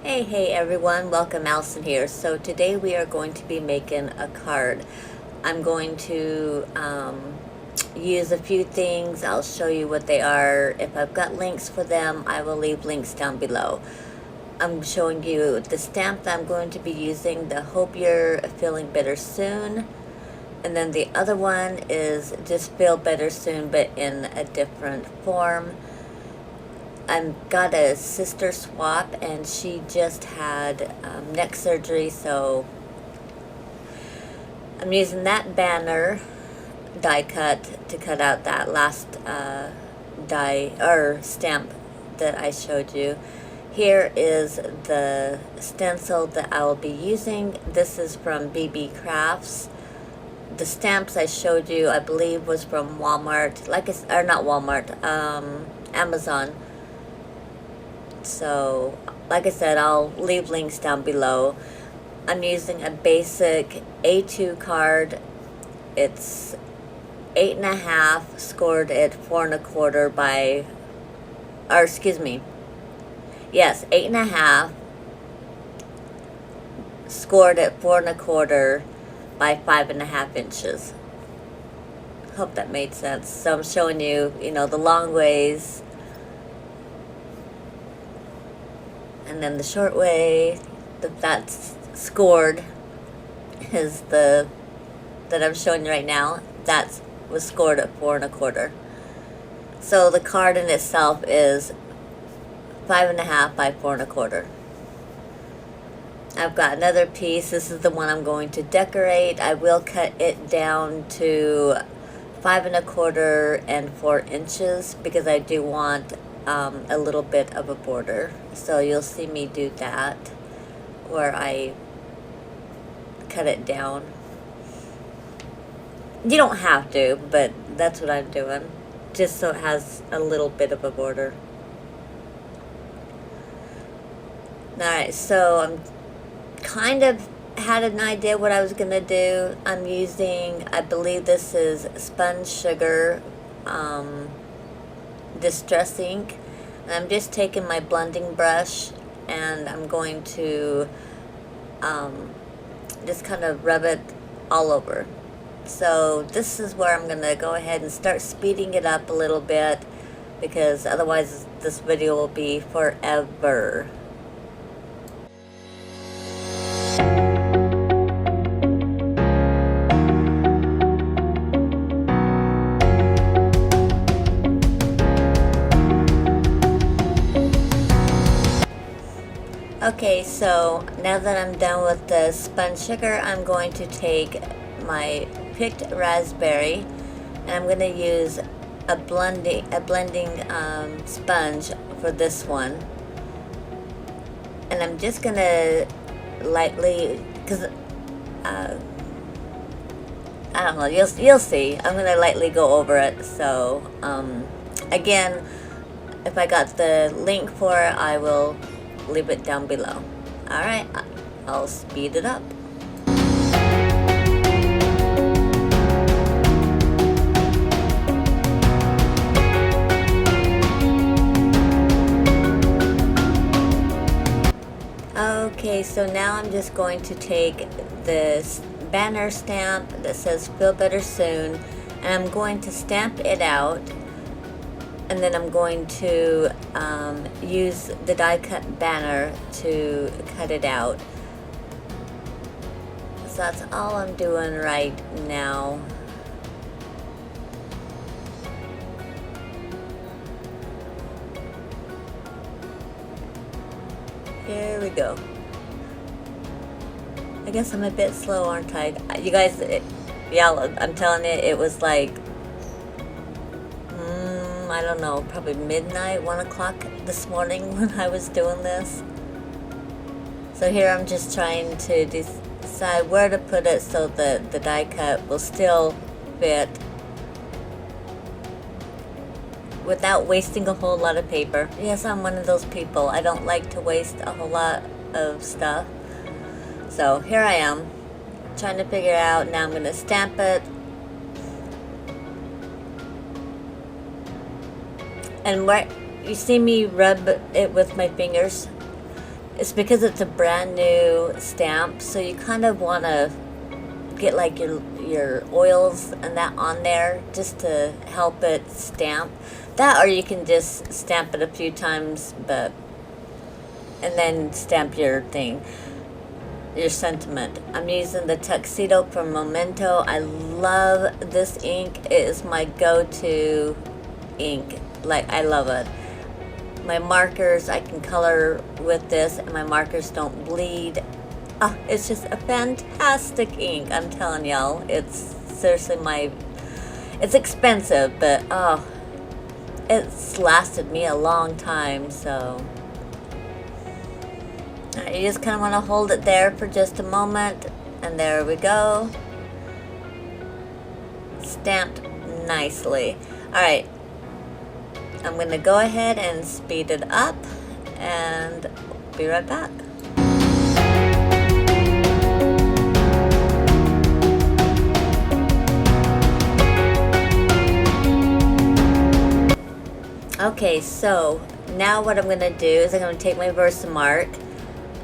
Hey everyone, welcome. Allison here. So today we are going to be making a card. I'm going to use a few things. I'll show you what they are. If I've got links for them, I will leave links down below. I'm showing you the stamp that I'm going to be using, the Hope You're Feeling Better Soon. And then the other one is Just Feel Better Soon, but in a different form. I've got a sister swap, and she just had neck surgery, so I'm using that banner die cut to cut out that last die or stamp that I showed you. Here is the stencil that I will be using. This is from Beebee Crafts. The stamps I showed you, I believe, was from Walmart, or not Walmart, Amazon. So, like I said, I'll leave links down below. I'm using a basic A2 card. It's 8.5, scored at 4 1/4 by, or excuse me, yes, 8.5, scored at 4 1/4 by 5.5 inches. Hope that made sense. So I'm showing you, the long ways, and then the short way that's scored is that I'm showing you right now. That was scored at 4 1/4. So the card in itself is 5.5 by 4 1/4. I've got another piece. This is the one I'm going to decorate. I will cut it down to 5 1/4 and 4 inches because I do want a little bit of a border. So you'll see me do that, where I cut it down. You don't have to, but that's what I'm doing, just so it has a little bit of a border. Alright, so I'm kind of had an idea what I was going to do. I'm using, I believe this is Sponge Sugar Distress Ink. And I'm just taking my blending brush and I'm going to just kind of rub it all over. So this is where I'm going to go ahead and start speeding it up a little bit, because otherwise this video will be forever. Okay, so now that I'm done with the spun sugar, I'm going to take my picked raspberry and I'm going to use a blending sponge for this one. And I'm just going to lightly, because I don't know, you'll see. I'm going to lightly go over it. So again, if I got the link for it, I will leave it down below. Alright, I'll speed it up. Okay, so now I'm just going to take this banner stamp that says Feel Better Soon, and I'm going to stamp it out. And then I'm going to use the die cut banner to cut it out. So that's all I'm doing right now. Here we go. I guess I'm a bit slow, aren't I? You guys, yeah, I'm telling you, it was like, I don't know, probably midnight, 1 o'clock this morning when I was doing this. So here I'm just trying to decide where to put it so that the die cut will still fit without wasting a whole lot of paper. Yes, I'm one of those people. I don't like to waste a whole lot of stuff. So here I am, trying to figure it out. Now I'm going to stamp it. And where you see me rub it with my fingers, It's because it's a brand new stamp, so you kind of want to get like your oils and that on there just to help it stamp. That, or you can just stamp it a few times, but and then stamp your thing, your sentiment. I'm using the Tuxedo from Memento. I love this ink. It is my go-to ink. Like, I love it. My markers, I can color with this, and my markers don't bleed. Oh, it's just a fantastic ink. I'm telling y'all, it's seriously it's expensive, but oh, it's lasted me a long time. So you just kind of want to hold it there for just a moment, and there we go. Stamped nicely. Alright, I'm going to go ahead and speed it up, and be right back. Okay, so now what I'm going to do is I'm going to take my Versamark,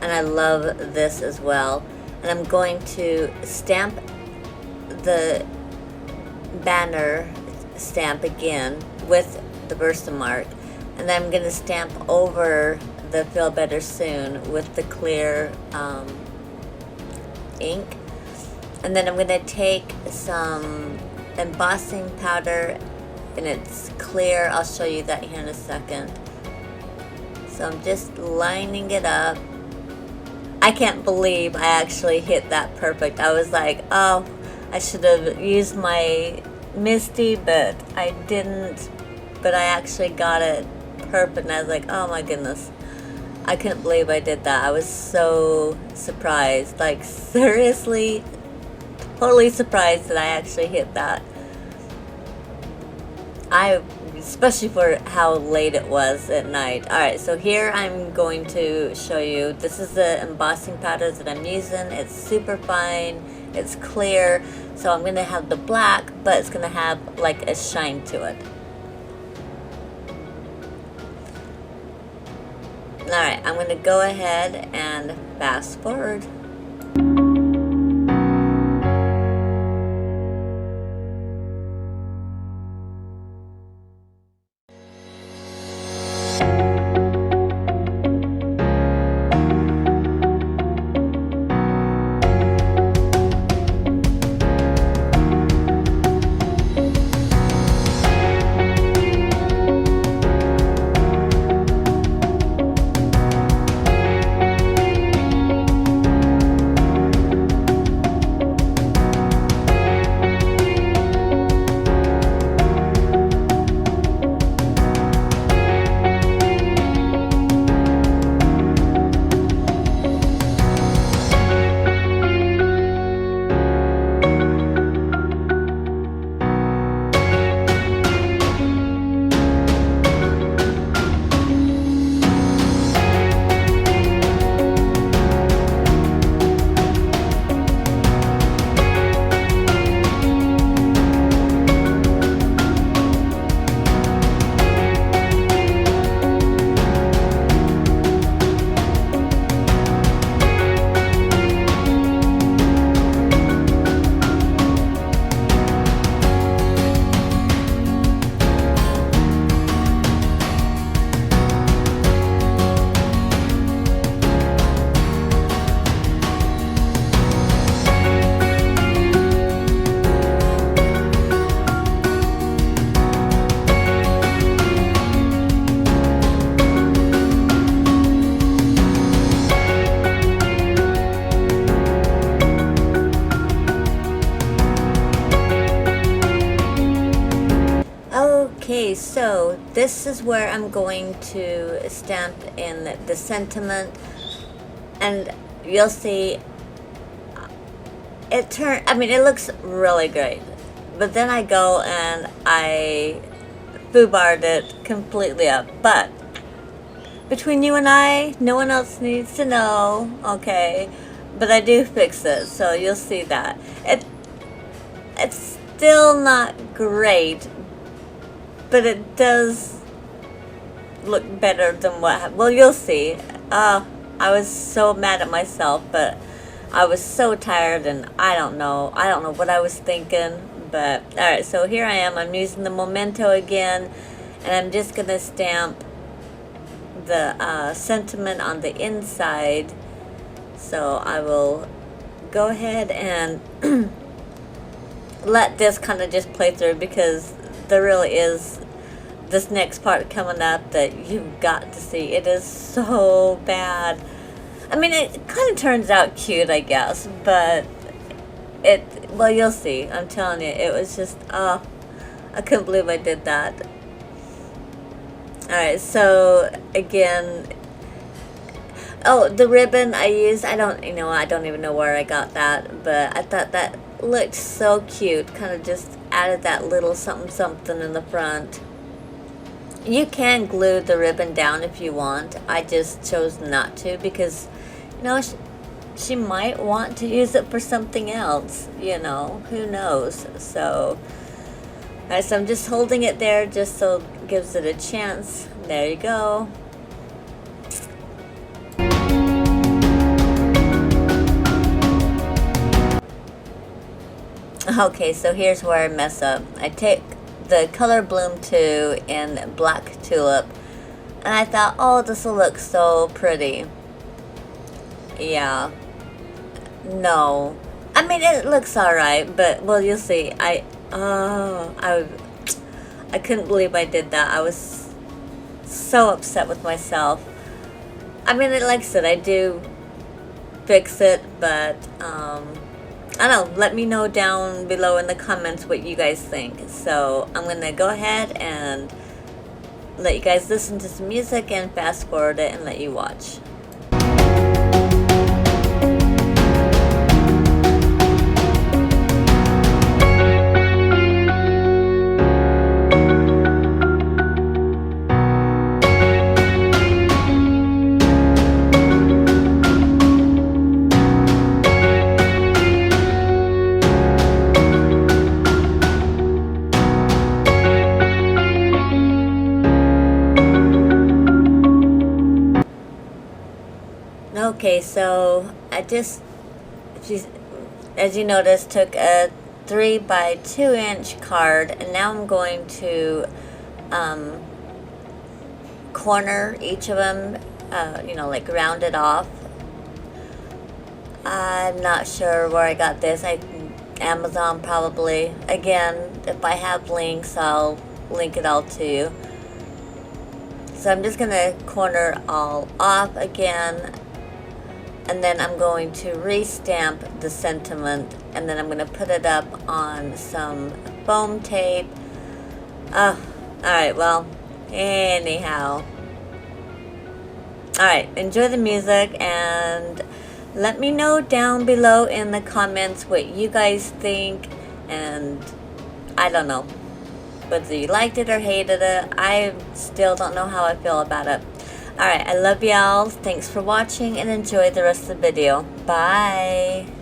and I love this as well, and I'm going to stamp the banner stamp again with the Versamark, and then I'm going to stamp over the Feel Better Soon with the clear ink, and then I'm going to take some embossing powder, and it's clear. I'll show you that here in a second. So I'm just lining it up. I can't believe I actually hit that perfect. I was like, oh, I should have used my Misty, but I didn't. But I actually got it perfect, and I was like, oh my goodness. I couldn't believe I did that. I was so surprised. Like, seriously, totally surprised that I actually hit that. Especially for how late it was at night. Alright, so here I'm going to show you. This is the embossing powder that I'm using. It's super fine. It's clear. So I'm going to have the black, but it's going to have like a shine to it. Alright, I'm going to go ahead and fast forward. Okay, so this is where I'm going to stamp in the sentiment, and you'll see it looks really great, but then I go and I foobarred it completely up. But between you and I, no one else needs to know, okay? But I do fix it, so you'll see that. It's still not great, but it does look better than well, you'll see. I was so mad at myself, but I was so tired and I don't know what I was thinking. But alright, so here I am. I'm using the Memento again, and I'm just going to stamp the sentiment on the inside. So I will go ahead and let this kind of just play through, because there really is this next part coming up that you've got to see. It is so bad. I mean, it kind of turns out cute, I guess, but well, you'll see. I'm telling you, it was just, I couldn't believe I did that. Alright, so again, oh, the ribbon I used, I don't even know where I got that, but I thought that looked so cute. Kind of just added that little something something in the front. You can glue the ribbon down if you want. I just chose not to, because, she might want to use it for something else, who knows. So, alright, so I'm just holding it there just so it gives it a chance. There you go. Okay, so here's where I mess up. I take the color Bloom 2 in Black Tulip, and I thought, oh, this will look so pretty. Yeah. No. I mean, it looks alright, but, well, you'll see. I couldn't believe I did that. I was so upset with myself. I mean, like I said, I do fix it, but, I don't know, let me know down below in the comments what you guys think. So I'm going to go ahead and let you guys listen to some music and fast forward it and let you watch. Okay, so I just, as you noticed, took a 3 by 2 inch card, and now I'm going to corner each of them, like round it off. I'm not sure where I got this. Amazon probably. Again, if I have links, I'll link it all to you. So I'm just going to corner all off again. And then I'm going to re-stamp the sentiment, and then I'm going to put it up on some foam tape. Alright, well, anyhow. Alright, enjoy the music, and let me know down below in the comments what you guys think, and I don't know whether you liked it or hated it. I still don't know how I feel about it. Alright, I love y'all. Thanks for watching, and enjoy the rest of the video. Bye!